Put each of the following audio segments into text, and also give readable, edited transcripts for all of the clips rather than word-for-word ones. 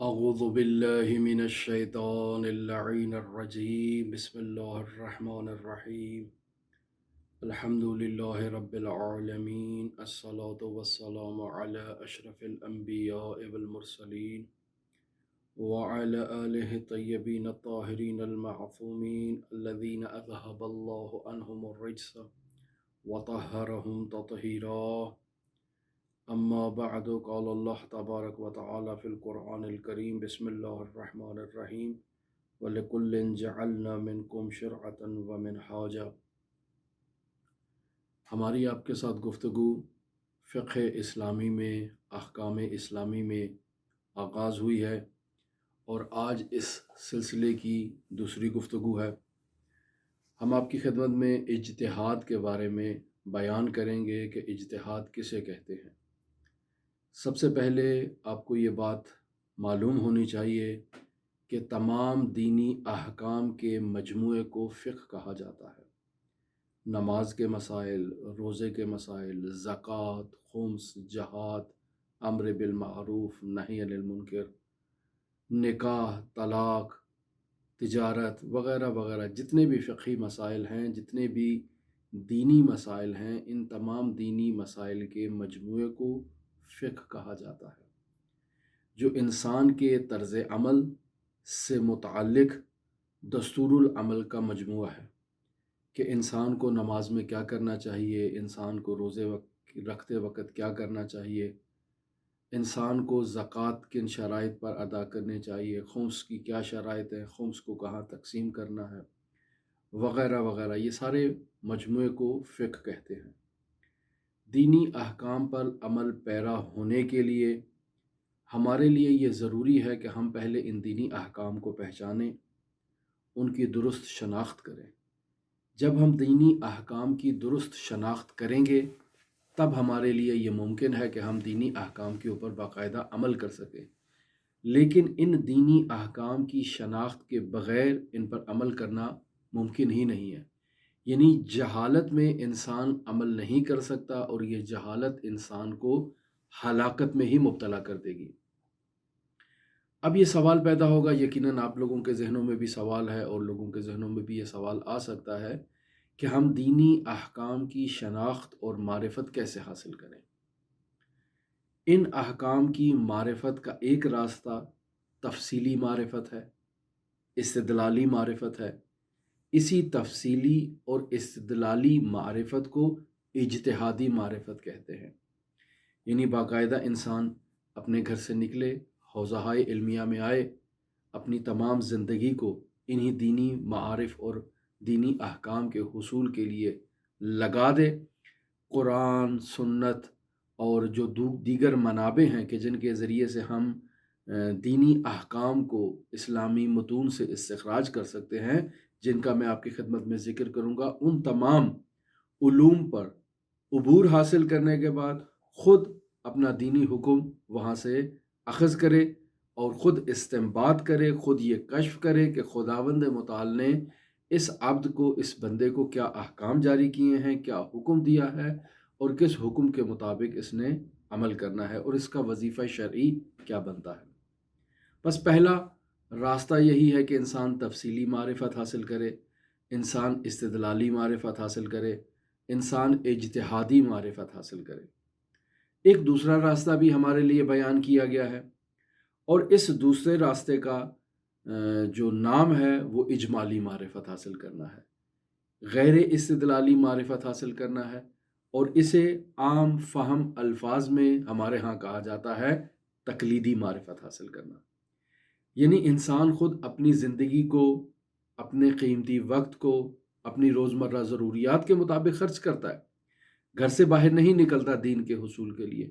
أعوذ بالله من الشيطان اللعين الرجيم بسم الله الرحمن الرحيم الحمد لله رب العالمين الصلاة والسلام على أشرف الأنبياء والمرسلين وعلى آله الطيبين الطاهرين المعصومين الذين أذهب الله عنهم الرجس وطهرهم تطهيرا اما بعد قال اللہ تبارک و تعالی فی القرآن الکریم بسم اللہ الرحمن الرحیم وَلِكُلٍّ جَعَلْنَا مِنْكُمْ شِرْعَةً وَمِنْهَاجًا۔ ہماری آپ کے ساتھ گفتگو فقہ اسلامی میں، احکام اسلامی میں آغاز ہوئی ہے اور آج اس سلسلے کی دوسری گفتگو ہے۔ ہم آپ کی خدمت میں اجتہاد کے بارے میں بیان کریں گے کہ اجتہاد کسے کہتے ہیں۔ سب سے پہلے آپ کو یہ بات معلوم ہونی چاہیے کہ تمام دینی احکام کے مجموعے کو فقہ کہا جاتا ہے۔ نماز کے مسائل، روزے کے مسائل، زکوٰۃ، خمس، جہاد، امر بالمعروف، نہی عن المنکر، نکاح، طلاق، تجارت وغیرہ وغیرہ، جتنے بھی فقہی مسائل ہیں، جتنے بھی دینی مسائل ہیں، ان تمام دینی مسائل کے مجموعے کو فقہ کہا جاتا ہے، جو انسان کے طرز عمل سے متعلق دستور العمل کا مجموعہ ہے کہ انسان کو نماز میں کیا کرنا چاہیے، انسان کو روزے رکھتے وقت کیا کرنا چاہیے، انسان کو زکوٰۃ کن شرائط پر ادا کرنے چاہیے، خمس کی کیا شرائط ہیں، خمس کو کہاں تقسیم کرنا ہے، وغیرہ وغیرہ۔ یہ سارے مجموعے کو فقہ کہتے ہیں۔ دینی احکام پر عمل پیرا ہونے کے لیے ہمارے لیے یہ ضروری ہے کہ ہم پہلے ان دینی احکام کو پہچانیں، ان کی درست شناخت کریں۔ جب ہم دینی احکام کی درست شناخت کریں گے تب ہمارے لیے یہ ممکن ہے کہ ہم دینی احکام کے اوپر باقاعدہ عمل کر سکیں، لیکن ان دینی احکام کی شناخت کے بغیر ان پر عمل کرنا ممکن ہی نہیں ہے۔ یعنی جہالت میں انسان عمل نہیں کر سکتا اور یہ جہالت انسان کو ہلاکت میں ہی مبتلا کر دے گی۔ اب یہ سوال پیدا ہوگا، یقیناً آپ لوگوں کے ذہنوں میں بھی سوال ہے اور لوگوں کے ذہنوں میں بھی یہ سوال آ سکتا ہے کہ ہم دینی احکام کی شناخت اور معرفت کیسے حاصل کریں۔ ان احکام کی معرفت کا ایک راستہ تفصیلی معرفت ہے، استدلالی معرفت ہے۔ اسی تفصیلی اور استدلالی معرفت کو اجتہادی معرفت کہتے ہیں۔ یعنی باقاعدہ انسان اپنے گھر سے نکلے، حوزہائے علمیہ میں آئے، اپنی تمام زندگی کو انہی دینی معارف اور دینی احکام کے حصول کے لیے لگا دے۔ قرآن، سنت اور جو دیگر منابع ہیں کہ جن کے ذریعے سے ہم دینی احکام کو اسلامی متون سے استخراج کر سکتے ہیں، جن کا میں آپ کی خدمت میں ذکر کروں گا، ان تمام علوم پر عبور حاصل کرنے کے بعد خود اپنا دینی حکم وہاں سے اخذ کرے اور خود استنباط کرے، خود یہ کشف کرے کہ خداوند متعال نے اس عبد کو، اس بندے کو کیا احکام جاری کیے ہیں، کیا حکم دیا ہے اور کس حکم کے مطابق اس نے عمل کرنا ہے اور اس کا وظیفہ شرعی کیا بنتا ہے۔ بس پہلا راستہ یہی ہے کہ انسان تفصیلی معرفت حاصل کرے، انسان استدلالی معرفت حاصل کرے، انسان اجتہادی معرفت حاصل کرے۔ ایک دوسرا راستہ بھی ہمارے لیے بیان کیا گیا ہے اور اس دوسرے راستے کا جو نام ہے وہ اجمالی معرفت حاصل کرنا ہے، غیر استدلالی معرفت حاصل کرنا ہے، اور اسے عام فہم الفاظ میں ہمارے ہاں کہا جاتا ہے تقلیدی معرفت حاصل کرنا۔ یعنی انسان خود اپنی زندگی کو، اپنے قیمتی وقت کو اپنی روزمرہ ضروریات کے مطابق خرچ کرتا ہے، گھر سے باہر نہیں نکلتا دین کے حصول کے لیے،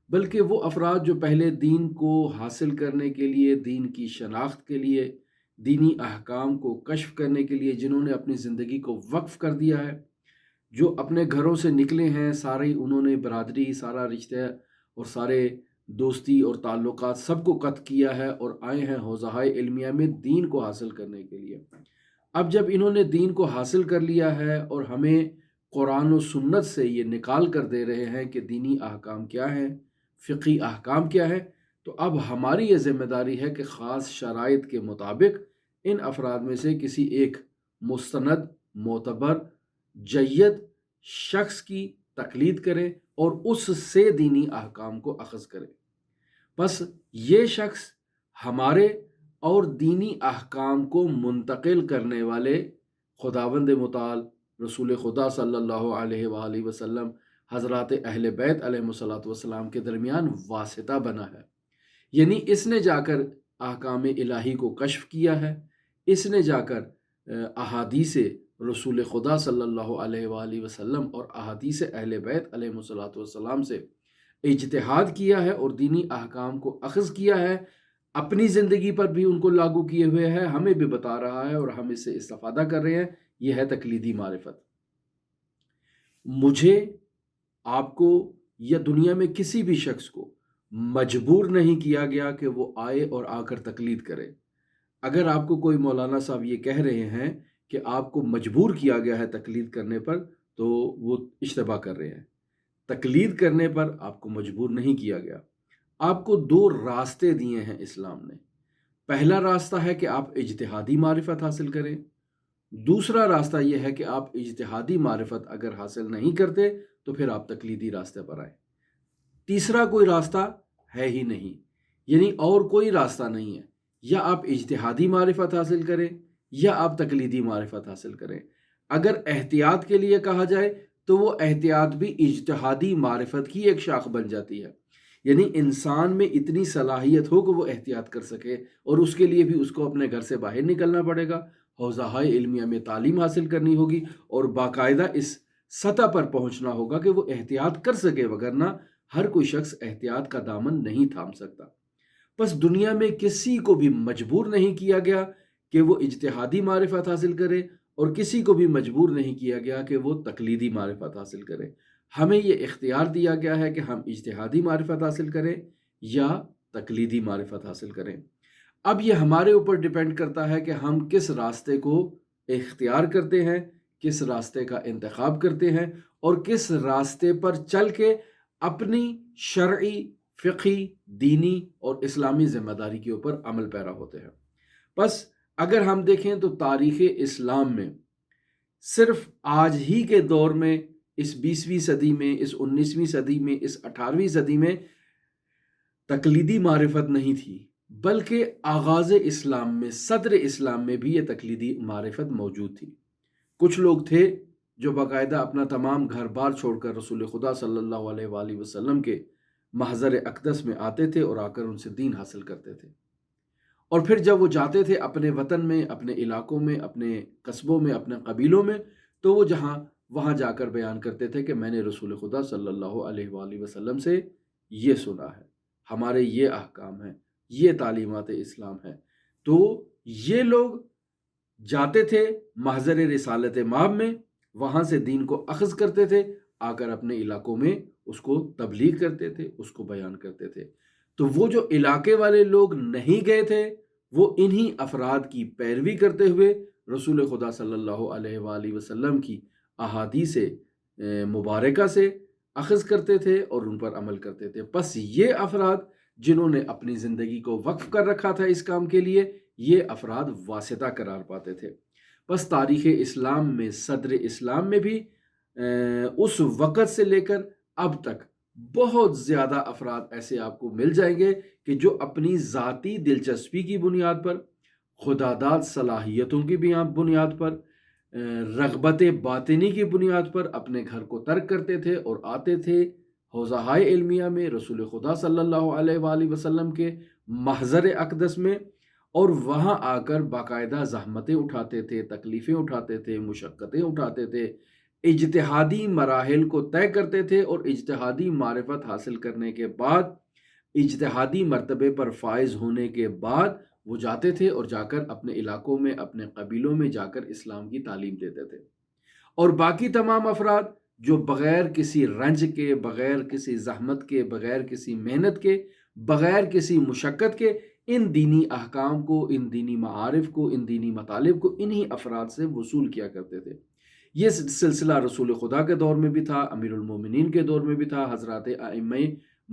بلکہ وہ افراد جو پہلے دین کو حاصل کرنے کے لیے، دین کی شناخت کے لیے، دینی احکام کو کشف کرنے کے لیے جنہوں نے اپنی زندگی کو وقف کر دیا ہے، جو اپنے گھروں سے نکلے ہیں، ساری انہوں نے برادری، سارا رشتہ اور سارے دوستی اور تعلقات سب کو قطع کیا ہے اور آئے ہیں حوزہائے علمیہ میں دین کو حاصل کرنے کے لیے۔ اب جب انہوں نے دین کو حاصل کر لیا ہے اور ہمیں قرآن و سنت سے یہ نکال کر دے رہے ہیں کہ دینی احکام کیا ہیں، فقہی احکام کیا ہے، تو اب ہماری یہ ذمہ داری ہے کہ خاص شرائط کے مطابق ان افراد میں سے کسی ایک مستند، معتبر، جید شخص کی تقلید کریں اور اس سے دینی احکام کو اخذ کریں۔ بس یہ شخص ہمارے اور دینی احکام کو منتقل کرنے والے خداوند متعال، رسول خدا صلی اللہ علیہ وآلہ وسلم، حضرات اہل بیت علیہ الصلوۃ والسلام کے درمیان واسطہ بنا ہے۔ یعنی اس نے جا کر احکام الہی کو کشف کیا ہے، اس نے جا کر احادیث رسول خدا صلی اللہ علیہ وآلہ وسلم اور احادیث اہل بیت علیہ الصلوۃ والسلام سے اجتہاد کیا ہے اور دینی احکام کو اخذ کیا ہے، اپنی زندگی پر بھی ان کو لاگو کیے ہوئے ہے، ہمیں بھی بتا رہا ہے اور ہم اس سے استفادہ کر رہے ہیں۔ یہ ہے تقلیدی معرفت۔ مجھے، آپ کو یا دنیا میں کسی بھی شخص کو مجبور نہیں کیا گیا کہ وہ آئے اور آ کر تقلید کرے۔ اگر آپ کو کوئی مولانا صاحب یہ کہہ رہے ہیں کہ آپ کو مجبور کیا گیا ہے تقلید کرنے پر، تو وہ اشتباہ کر رہے ہیں۔ تقلید کرنے پر آپ کو مجبور نہیں کیا گیا۔ آپ کو دو راستے دیے ہیں اسلام نے۔ پہلا راستہ ہے کہ آپ اجتہادی معرفت حاصل کریں، دوسرا راستہ یہ ہے کہ آپ اجتہادی معرفت اگر حاصل نہیں کرتے تو پھر آپ تقلیدی راستے پر آئیں۔ تیسرا کوئی راستہ ہے ہی نہیں، یعنی اور کوئی راستہ نہیں ہے۔ یا آپ اجتہادی معرفت حاصل کریں یا آپ تقلیدی معرفت حاصل کریں۔ اگر احتیاط کے لیے کہا جائے تو وہ احتیاط بھی اجتہادی معرفت کی ایک شاخ بن جاتی ہے، یعنی انسان میں اتنی صلاحیت ہو کہ وہ احتیاط کر سکے، اور اس کے لیے بھی اس کو اپنے گھر سے باہر نکلنا پڑے گا، حوزہ علمیہ میں تعلیم حاصل کرنی ہوگی اور باقاعدہ اس سطح پر پہنچنا ہوگا کہ وہ احتیاط کر سکے، وگرنہ ہر کوئی شخص احتیاط کا دامن نہیں تھام سکتا۔ بس دنیا میں کسی کو بھی مجبور نہیں کیا گیا کہ وہ اجتہادی معرفت حاصل کرے اور کسی کو بھی مجبور نہیں کیا گیا کہ وہ تقلیدی معرفت حاصل کرے۔ ہمیں یہ اختیار دیا گیا ہے کہ ہم اجتہادی معرفت حاصل کریں یا تقلیدی معرفت حاصل کریں۔ اب یہ ہمارے اوپر ڈیپینڈ کرتا ہے کہ ہم کس راستے کو اختیار کرتے ہیں، کس راستے کا انتخاب کرتے ہیں اور کس راستے پر چل کے اپنی شرعی، فقہی، دینی اور اسلامی ذمہ داری کے اوپر عمل پیرا ہوتے ہیں۔ بس اگر ہم دیکھیں تو تاریخ اسلام میں صرف آج ہی کے دور میں، اس 20ویں صدی میں، اس 19ویں صدی میں، اس 18ویں صدی میں تقلیدی معرفت نہیں تھی، بلکہ آغاز اسلام میں، صدر اسلام میں بھی یہ تقلیدی معرفت موجود تھی۔ کچھ لوگ تھے جو باقاعدہ اپنا تمام گھر بار چھوڑ کر رسول خدا صلی اللہ علیہ وآلہ وسلم کے محضر اقدس میں آتے تھے اور آ کر ان سے دین حاصل کرتے تھے، اور پھر جب وہ جاتے تھے اپنے وطن میں، اپنے علاقوں میں، اپنے قصبوں میں، اپنے قبیلوں میں، تو وہ وہاں جا کر بیان کرتے تھے کہ میں نے رسول خدا صلی اللہ علیہ وآلہ وسلم سے یہ سنا ہے، ہمارے یہ احکام ہیں، یہ تعلیمات اسلام ہے۔ تو یہ لوگ جاتے تھے محضر رسالت مآب میں، وہاں سے دین کو اخذ کرتے تھے، آ کر اپنے علاقوں میں اس کو تبلیغ کرتے تھے، اس کو بیان کرتے تھے۔ تو وہ جو علاقے والے لوگ نہیں گئے تھے، وہ انہی افراد کی پیروی کرتے ہوئے رسول خدا صلی اللہ علیہ وآلہ وسلم کی احادیث مبارکہ سے اخذ کرتے تھے اور ان پر عمل کرتے تھے۔ بس یہ افراد جنہوں نے اپنی زندگی کو وقف کر رکھا تھا اس کام کے لیے، یہ افراد واسطہ قرار پاتے تھے۔ بس تاریخ اسلام میں، صدر اسلام میں بھی اس وقت سے لے کر اب تک بہت زیادہ افراد ایسے آپ کو مل جائیں گے کہ جو اپنی ذاتی دلچسپی کی بنیاد پر، خداداد صلاحیتوں کی بنیاد پر، رغبت باطنی کی بنیاد پر اپنے گھر کو ترک کرتے تھے اور آتے تھے حوزہ علمیہ میں، رسول خدا صلی اللہ علیہ وآلہ وسلم کے محضر اقدس میں، اور وہاں آ کر باقاعدہ زحمتیں اٹھاتے تھے، تکلیفیں اٹھاتے تھے، مشقتیں اٹھاتے تھے، اجتہادی مراحل کو طے کرتے تھے، اور اجتہادی معرفت حاصل کرنے کے بعد، اجتہادی مرتبے پر فائز ہونے کے بعد وہ جاتے تھے اور جا کر اپنے علاقوں میں، اپنے قبیلوں میں جا کر اسلام کی تعلیم دیتے تھے۔ اور باقی تمام افراد جو بغیر کسی رنج کے، بغیر کسی زحمت کے، بغیر کسی محنت کے، بغیر کسی مشقت کے ان دینی احکام کو، ان دینی معارف کو، ان دینی مطالب کو انہی افراد سے وصول کیا کرتے تھے۔ یہ سلسلہ رسول خدا کے دور میں بھی تھا، امیر المومنین کے دور میں بھی تھا، حضرات ائمہ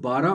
12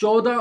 14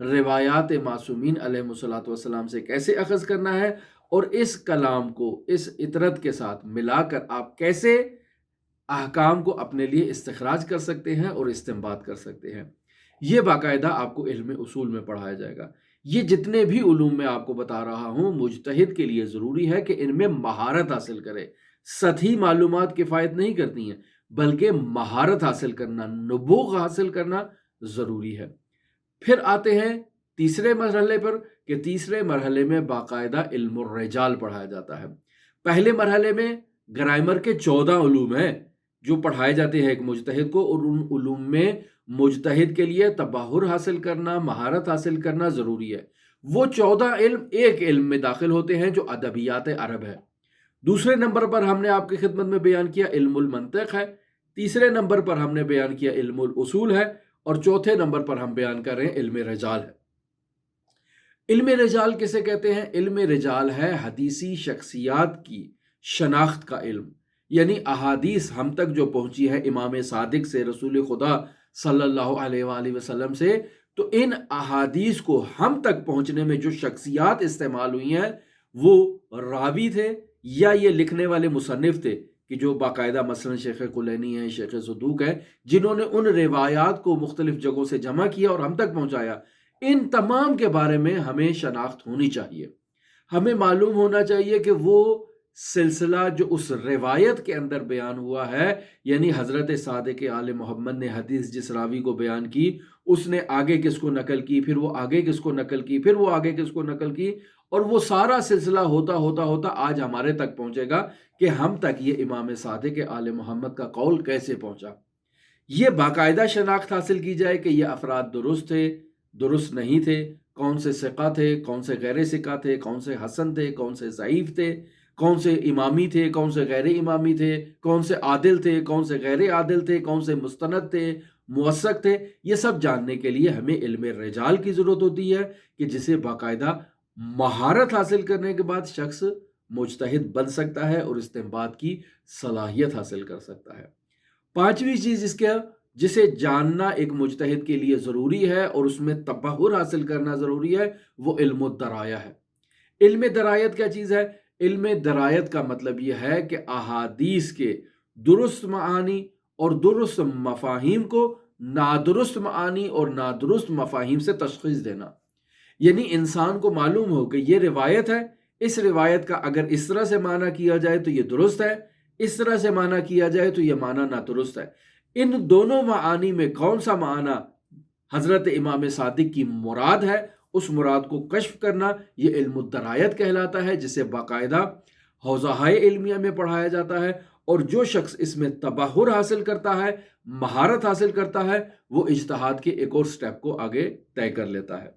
روایات معصومین علیہ الصلوۃ والسلام سے کیسے اخذ کرنا ہے، اور اس کلام کو اس اطرت کے ساتھ ملا کر آپ کیسے احکام کو اپنے لیے استخراج کر سکتے ہیں اور استنباط کر سکتے ہیں۔ یہ باقاعدہ آپ کو علم اصول میں پڑھایا جائے گا۔ یہ جتنے بھی علوم میں آپ کو بتا رہا ہوں، مجتہد کے لیے ضروری ہے کہ ان میں مہارت حاصل کرے۔ سطحی معلومات کفایت نہیں کرتی ہیں، بلکہ مہارت حاصل کرنا، نبوغ حاصل کرنا ضروری ہے۔ پھر آتے ہیں تیسرے مرحلے پر، کہ تیسرے مرحلے میں باقاعدہ علم الرجال پڑھایا جاتا ہے۔ پہلے مرحلے میں گرامر کے 14 علوم ہیں جو پڑھائے جاتے ہیں ایک مجتہد کو، اور ان علوم میں مجتہد کے لیے تبحر حاصل کرنا، مہارت حاصل کرنا ضروری ہے۔ وہ 14 علم ایک علم میں داخل ہوتے ہیں جو ادبیات عرب ہے۔ دوسرے نمبر پر ہم نے آپ کی خدمت میں بیان کیا علم المنطق ہے، تیسرے نمبر پر ہم نے بیان کیا علم الاصول ہے، اور چوتھے نمبر پر ہم بیان کر رہے ہیں علم رجال ہے۔ علم رجال کسے کہتے ہیں؟ علم رجال ہے حدیثی شخصیات کی شناخت کا علم، یعنی احادیث ہم تک جو پہنچی ہے امام صادق سے، رسول خدا صلی اللہ علیہ وآلہ وسلم سے، تو ان احادیث کو ہم تک پہنچنے میں جو شخصیات استعمال ہوئی ہیں وہ راوی تھے یا یہ لکھنے والے مصنف تھے، کہ جو باقاعدہ مثلا شیخ کلینی ہیں، شیخ صدوق ہیں، جنہوں نے ان روایات کو مختلف جگہوں سے جمع کیا اور ہم تک پہنچایا۔ ان تمام کے بارے میں ہمیں شناخت ہونی چاہیے، ہمیں معلوم ہونا چاہیے کہ وہ سلسلہ جو اس روایت کے اندر بیان ہوا ہے، یعنی حضرت صادق آل محمد نے حدیث جس راوی کو بیان کی، اس نے آگے کس کو نقل کی، پھر وہ آگے کس کو نقل کی، پھر وہ آگے کس کو نقل کی، اور وہ سارا سلسلہ ہوتا ہوتا ہوتا آج ہمارے تک پہنچے گا کہ ہم تک یہ امام صادق آل محمد کا قول کیسے پہنچا۔ یہ باقاعدہ شناخت حاصل کی جائے کہ یہ افراد درست تھے، درست نہیں تھے، کون سے ثقہ تھے، کون سے غیر ثقہ تھے، کون سے حسن تھے، کون سے ضعیف تھے، کون سے امامی تھے، کون سے غیر امامی تھے، کون سے عادل تھے، کون سے غیر عادل تھے، کون سے مستند تھے، موثق تھے۔ یہ سب جاننے کے لیے ہمیں علم رجال کی ضرورت ہوتی ہے، کہ جسے باقاعدہ مہارت حاصل کرنے کے بعد شخص مجتہد بن سکتا ہے اور استنباط کی صلاحیت حاصل کر سکتا ہے۔ پانچویں چیز اس کے جسے جاننا ایک مجتہد کے لیے ضروری ہے اور اس میں تبحر حاصل کرنا ضروری ہے، وہ علم الدرایہ ہے۔ علم درایت کیا چیز ہے؟ علم درایت کا مطلب یہ ہے کہ احادیث کے درست معانی اور درست مفاہیم کو نادرست معانی اور نادرست مفاہیم سے تشخیص دینا، یعنی انسان کو معلوم ہو کہ یہ روایت ہے، اس روایت کا اگر اس طرح سے معنی کیا جائے تو یہ درست ہے، اس طرح سے معنی کیا جائے تو یہ معنی نادرست ہے۔ ان دونوں معانی میں کون سا معنی حضرت امام صادق کی مراد ہے، اس مراد کو کشف کرنا، یہ علم الدرایت کہلاتا ہے، جسے باقاعدہ حوزہائے علمیہ میں پڑھایا جاتا ہے۔ اور جو شخص اس میں تبحر حاصل کرتا ہے، مہارت حاصل کرتا ہے، وہ اجتہاد کے ایک اور سٹیپ کو آگے طے کر لیتا ہے۔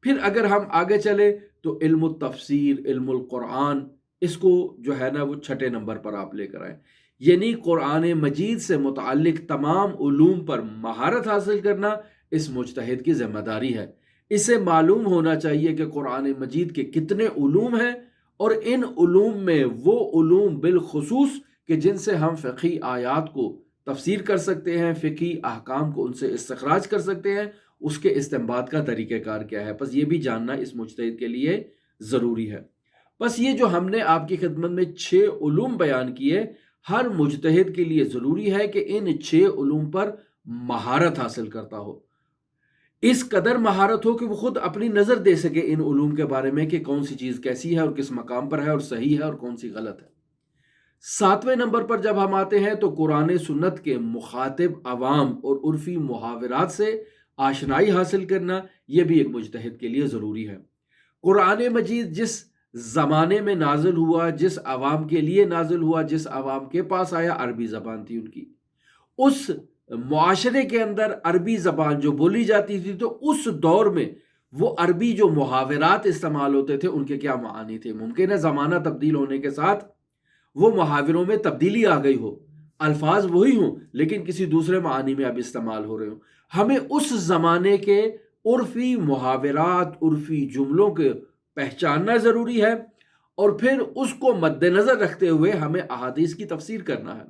پھر اگر ہم آگے چلے تو علم التفسیر، علم القرآن، اس کو جو ہے نا وہ چھٹے نمبر پر آپ لے کر آئیں، یعنی قرآن مجید سے متعلق تمام علوم پر مہارت حاصل کرنا اس مجتہد کی ذمہ داری ہے۔ اسے معلوم ہونا چاہیے کہ قرآن مجید کے کتنے علوم ہیں، اور ان علوم میں وہ علوم بالخصوص کہ جن سے ہم فقہی آیات کو تفسیر کر سکتے ہیں، فقہی احکام کو ان سے استخراج کر سکتے ہیں، اس کے استنباط کا طریقہ کار کیا ہے۔ بس یہ بھی جاننا اس مجتہد کے لیے ضروری ہے۔ بس یہ جو ہم نے آپ کی خدمت میں 6 علوم بیان کیے، ہر مجتہد کے لیے ضروری ہے کہ ان 6 علوم پر مہارت حاصل کرتا ہو، اس قدر مہارت ہو کہ وہ خود اپنی نظر دے سکے ان علوم کے بارے میں کہ کون سی چیز کیسی ہے اور کس مقام پر ہے اور صحیح ہے اور کون سی غلط ہے۔ 7ویں نمبر پر جب ہم آتے ہیں تو قرآن سنت کے مخاطب عوام اور عرفی محاورات سے آشنائی حاصل کرنا، یہ بھی ایک مجتہد کے لیے ضروری ہے۔ قرآن مجید جس زمانے میں نازل ہوا، جس عوام کے لیے نازل ہوا، جس عوام کے پاس آیا، عربی زبان تھی ان کی، اس معاشرے کے اندر عربی زبان جو بولی جاتی تھی، تو اس دور میں وہ عربی جو محاورات استعمال ہوتے تھے ان کے کیا معانی تھے۔ ممکن ہے زمانہ تبدیل ہونے کے ساتھ وہ محاوروں میں تبدیلی آ گئی ہو، الفاظ وہی ہوں لیکن کسی دوسرے معانی میں اب استعمال ہو رہے ہوں۔ ہمیں اس زمانے کے عرفی محاورات، عرفی جملوں کے پہچاننا ضروری ہے، اور پھر اس کو مد نظر رکھتے ہوئے ہمیں احادیث کی تفسیر کرنا ہے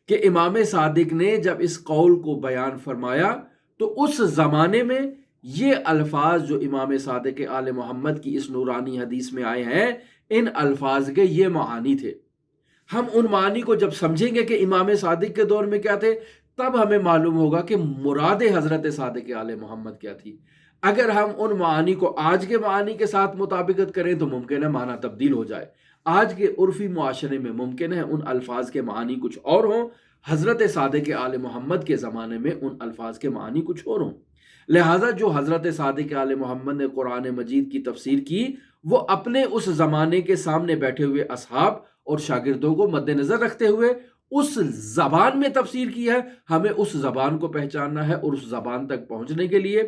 کہ امام صادق نے جب اس قول کو بیان فرمایا تو اس زمانے میں یہ الفاظ جو امام صادق آل محمد کی اس نورانی حدیث میں آئے ہیں، ان الفاظ کے یہ معانی تھے۔ ہم ان معانی کو جب سمجھیں گے کہ امام صادق کے دور میں کیا تھے، تب ہمیں معلوم ہوگا کہ مراد حضرت صادق آل محمد کیا تھی۔ اگر ہم ان معانی کو آج کے معانی کے ساتھ مطابقت کریں تو ممکن ہے معنی تبدیل ہو جائے۔ آج کے عرفی معاشرے میں ممکن ہے ان الفاظ کے معانی کچھ اور ہوں، حضرت صادق آل محمد کے زمانے میں ان الفاظ کے معانی کچھ اور ہوں۔ لہٰذا جو حضرت صادق آل محمد نے قرآن مجید کی تفسیر کی، وہ اپنے اس زمانے کے سامنے بیٹھے ہوئے اصحاب اور شاگردوں کو مد نظر رکھتے ہوئے اس زبان میں تفسیر کی ہے۔ ہمیں اس زبان کو پہچاننا ہے اور اس زبان تک پہنچنے کے لیے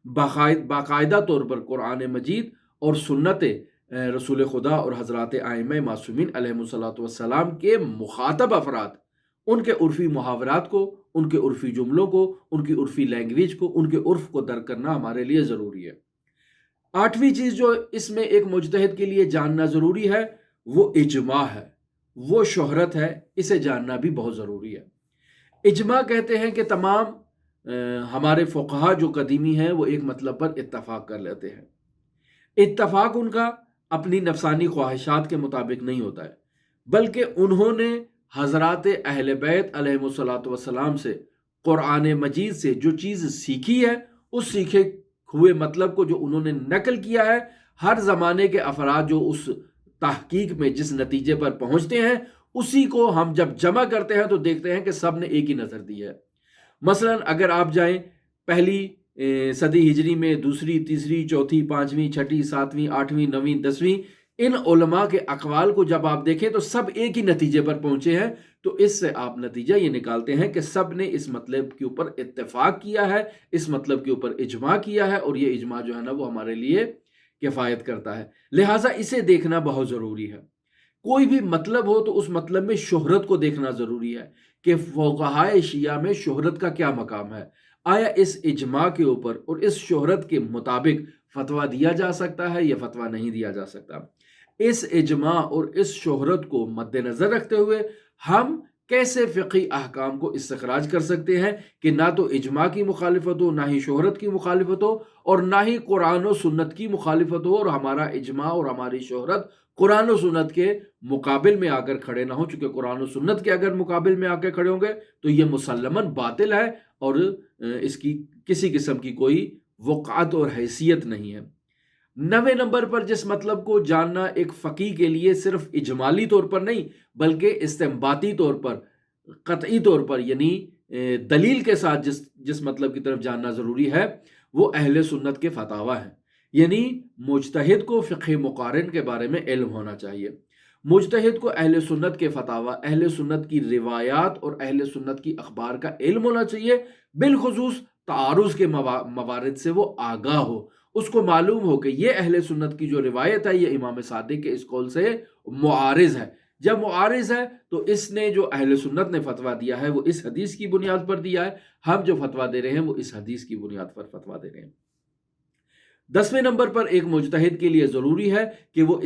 باقاعدہ طور پر قرآن مجید اور سنت رسول خدا اور حضرات ائمہ معصومین علیہم الصلوۃ والسلام کے مخاطب افراد، ان کے عرفی محاورات کو، ان کے عرفی جملوں کو، ان کی عرفی لینگویج کو، ان کے عرف کو درک کرنا ہمارے لیے ضروری ہے۔ آٹھویں چیز جو اس میں ایک مجتہد کے لیے جاننا ضروری ہے وہ اجماع ہے، وہ شہرت ہے، اسے جاننا بھی بہت ضروری ہے۔ اجماع کہتے ہیں کہ تمام ہمارے فقہا جو قدیمی ہیں وہ ایک مطلب پر اتفاق کر لیتے ہیں۔ اتفاق ان کا اپنی نفسانی خواہشات کے مطابق نہیں ہوتا ہے، بلکہ انہوں نے حضرات اہل بیت علیہم الصلوۃ والسلام سے، قرآن مجید سے جو چیز سیکھی ہے، اس سیکھے ہوئے مطلب کو جو انہوں نے نقل کیا ہے، ہر زمانے کے افراد جو اس تحقیق میں جس نتیجے پر پہنچتے ہیں، اسی کو ہم جب جمع کرتے ہیں تو دیکھتے ہیں کہ سب نے ایک ہی نظر دی ہے۔ مثلا اگر آپ جائیں پہلی صدی ہجری میں، دوسری، تیسری، چوتھی، پانچویں، چھٹی، ساتویں، آٹھویں، نویں، دسویں، ان علماء کے اقوال کو جب آپ دیکھیں تو سب ایک ہی نتیجے پر پہنچے ہیں، تو اس سے آپ نتیجہ یہ نکالتے ہیں کہ سب نے اس مطلب کے اوپر اتفاق کیا ہے، اس مطلب کے اوپر اجماع کیا ہے، اور یہ اجماع جو ہے نا وہ ہمارے لیے کفایت کرتا ہے۔ لہٰذا اسے دیکھنا بہت ضروری ہے۔ کوئی بھی مطلب ہو تو اس مطلب میں شہرت کو دیکھنا ضروری ہے کہ فقہائے شیعہ میں شہرت کا کیا مقام ہے۔ آیا اس اجماع کے اوپر اور اس شہرت کے مطابق فتویٰ دیا جا سکتا ہے یا فتویٰ نہیں دیا جا سکتا؟ اس اجماع اور اس شہرت کو مد نظر رکھتے ہوئے ہم کیسے فقہی احکام کو استخراج کر سکتے ہیں کہ نہ تو اجماع کی مخالفت ہو، نہ ہی شہرت کی مخالفت ہو، اور نہ ہی قرآن و سنت کی مخالفت ہو، اور ہمارا اجماع اور ہماری شہرت قرآن و سنت کے مقابل میں آ کر کھڑے نہ ہوں، چونکہ قرآن و سنت کے اگر مقابل میں آ کے کھڑے ہوں گے تو یہ مسلماً باطل ہے اور اس کی کسی قسم کی کوئی وقعت اور حیثیت نہیں ہے۔ 9ویں نمبر پر جس مطلب کو جاننا ایک فقیہ کے لیے صرف اجمالی طور پر نہیں بلکہ استنباطی طور پر، قطعی طور پر، یعنی دلیل کے ساتھ جس مطلب کی طرف جاننا ضروری ہے، وہ اہل سنت کے فتاویٰ ہیں۔ یعنی مجتہد کو فقہ مقارن کے بارے میں علم ہونا چاہیے۔ مجتہد کو اہل سنت کے فتاویٰ، اہل سنت کی روایات اور اہل سنت کی اخبار کا علم ہونا چاہیے، بالخصوص تعارض کے موارد سے وہ آگاہ ہو، اس کو معلوم ہو کہ یہ اہل سنت کی جو روایت ہے یہ امام صادق کے اس قول سے معارض ہے۔ جب معارض ہے تو اس نے جو اہل سنت نے فتویٰ دیا ہے وہ اس حدیث کی بنیاد پر دیا ہے، ہم جو فتویٰ دے رہے ہیں وہ اس حدیث کی بنیاد پر فتویٰ دے رہے ہیں۔ 10ویں نمبر پر ایک مجتہد کے لیے ضروری ہے کہ وہ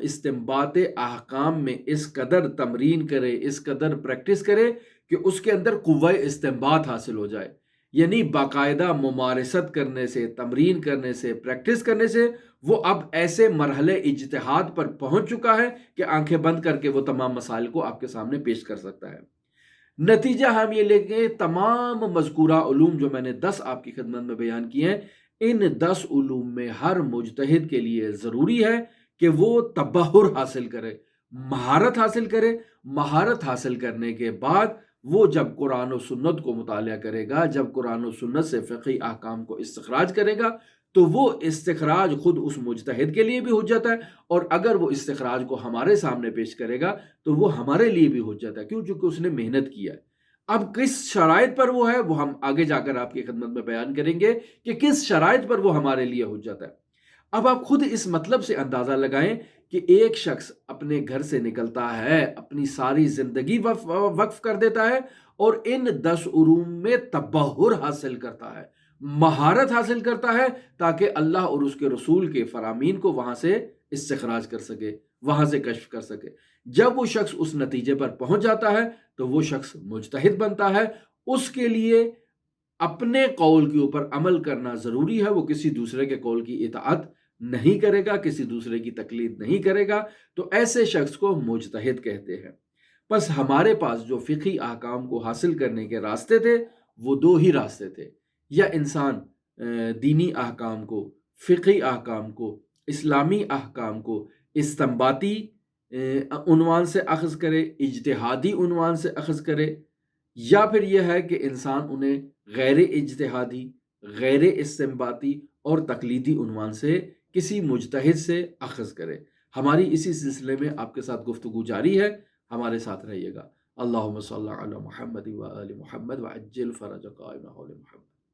استنباط احکام میں اس قدر تمرین کرے، اس قدر پریکٹس کرے کہ اس کے اندر قوہ استنباط حاصل ہو جائے۔ یعنی باقاعدہ ممارست کرنے سے، تمرین کرنے سے، پریکٹس کرنے سے وہ اب ایسے مرحلے اجتہاد پر پہنچ چکا ہے کہ آنکھیں بند کر کے وہ تمام مسائل کو آپ کے سامنے پیش کر سکتا ہے۔ نتیجہ ہم یہ لیں گے تمام مذکورہ علوم جو میں نے 10 آپ کی خدمت میں بیان کیے ہیں، ان 10 علوم میں ہر مجتہد کے لیے ضروری ہے کہ وہ تبحر حاصل کرے، مہارت حاصل کرے۔ مہارت حاصل کرنے کے بعد وہ جب قرآن و سنت کو مطالعہ کرے گا، جب قرآن و سنت سے فقہی احکام کو استخراج کرے گا، تو وہ استخراج خود اس مجتہد کے لیے بھی حجت ہے، اور اگر وہ استخراج کو ہمارے سامنے پیش کرے گا تو وہ ہمارے لیے بھی حجت ہے، کیوں؟ چونکہ اس نے محنت کیا ہے۔ اب کس شرائط پر وہ ہے وہ ہم آگے جا کر آپ کی خدمت میں بیان کریں گے کہ کس شرائط پر وہ ہمارے لیے حجت ہے۔ اب آپ خود اس مطلب سے اندازہ لگائیں کہ ایک شخص اپنے گھر سے نکلتا ہے، اپنی ساری زندگی وقف کر دیتا ہے اور ان 10 علوم میں تبحر حاصل کرتا ہے، مہارت حاصل کرتا ہے، تاکہ اللہ اور اس کے رسول کے فرامین کو وہاں سے استخراج کر سکے، وہاں سے کشف کر سکے۔ جب وہ شخص اس نتیجے پر پہنچ جاتا ہے تو وہ شخص مجتہد بنتا ہے۔ اس کے لیے اپنے قول کے اوپر عمل کرنا ضروری ہے، وہ کسی دوسرے کے قول کی اطاعت نہیں کرے گا، کسی دوسرے کی تقلید نہیں کرے گا، تو ایسے شخص کو مجتہد کہتے ہیں۔ بس ہمارے پاس جو فقہی احکام کو حاصل کرنے کے راستے تھے وہ دو ہی راستے تھے، یا انسان دینی احکام کو، فقہی احکام کو، اسلامی احکام کو استنباطی عنوان سے اخذ کرے، اجتہادی عنوان سے اخذ کرے، یا پھر یہ ہے کہ انسان انہیں غیر اجتہادی، غیر استنباطی اور تقلیدی عنوان سے کسی مجتہد سے اخذ کرے۔ ہماری اسی سلسلے میں آپ کے ساتھ گفتگو جاری ہے، ہمارے ساتھ رہیے گا۔ اللہم صلی علی محمد و آل محمد وعجل فرج قائم حول محمد۔